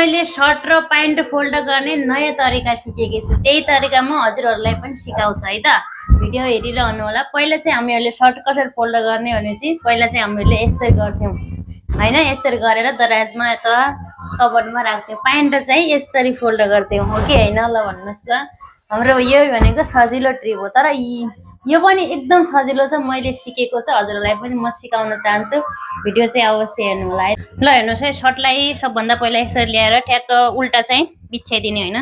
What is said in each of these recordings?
मैले सर्ट र pant fold गर्ने नयाँ तरिका सिकेकी छु। त्यही तरिका म हजुरहरूलाई पनि सिकाउँछु है त। भिडियो हेरिरहनु होला। पहिला चाहिँ हामीहरूले सर्ट कसरी फोल्ड गर्ने भने चाहिँ पहिला चाहिँ हामीले यस्तरी गर्थ्यौँ हैन, यस्तरी गरेर दराजमा अथवा कबर्डमा राख्थ्यौँ। प्यान्ट चाहिँ यस्तरी फोल्ड गर्थ्यौँ, हो कि होइन ल भन्नुहोस् त। हाम्रो यो भनेको सजिलो ट्रिक हो, तर यो पनि एकदम सजिलो छ। मैले सिकेको छ, हजुरहरूलाई पनि म सिकाउन चाहन्छु। भिडियो चाहिँ अवश्य हेर्नु होला है। ल हेर्नुहोस् है, सर्टलाई सबभन्दा पहिला यसरी ल्याएर ठ्याक्क उल्टा चाहिँ बिछ्याइदिने होइन,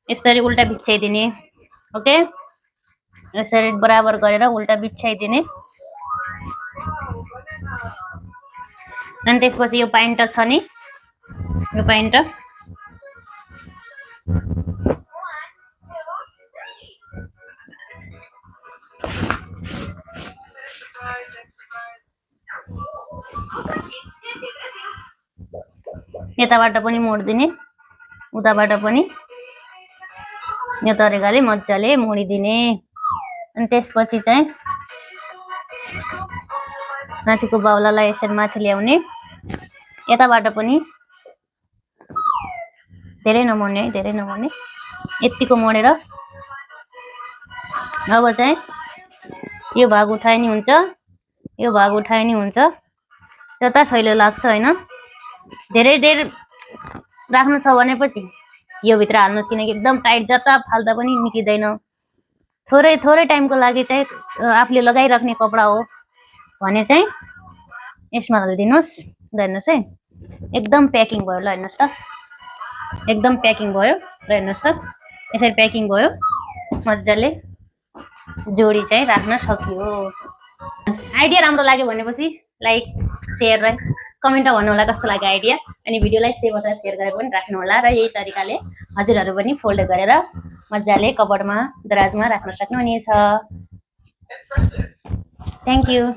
यसरी उल्टा बिछ्याइदिने। ओके, यसरी बराबर गरेर उल्टा बिछ्याइदिने। अनि त्यसपछि यो प्यान्ट छ नि, यो प्यान्ट यताबाट पनि मोडिदिने, उताबाट पनि यो तरिकाले मजाले मोडिदिने। अनि त्यसपछि चाहिँ माथिको बाहुलालाई यसरी माथि ल्याउने, यताबाट पनि धेरै नमोड्ने है, धेरै नमोड्ने, यतिको मोडेर अब चाहिँ यो भाग उठाए नि हुन्छ, यो भाग उठाए नि हुन्छ, जता सहिलो लाग्छ होइन। धेरै देर राख्नु छ भने पछि यो भित्र हाल्नुहोस्, किनकि एकदम टाइट जता फाल्दा पनि निक्लिँदैन। थोरै थोरै टाइमको लागि चाहिँ आफूले लगाइराख्ने कपडा हो भने चाहिँ यसमा हालिदिनुहोस्। ल हेर्नुहोस् है, एकदम प्याकिङ भयो। ल हेर्नुहोस् त, एकदम प्याकिङ भयो। ल हेर्नुहोस् त, यसरी प्याकिङ भयो, मजाले जोडी चाहिँ राख्न सकियो। आइडिया राम्रो लाग्यो भनेपछि लाइक सेयर र कमेन्टमा भन्नु होला कस्तो लाग्यो आइडिया। अनि भिडियोलाई सेभ अथवा सेयर गरेर पनि राख्नु होला। र यही तरिकाले हजुरहरू पनि फोल्ड गरेर मजाले कबर्डमा दराजमा राख्न सक्नुहुनेछ। Thank you.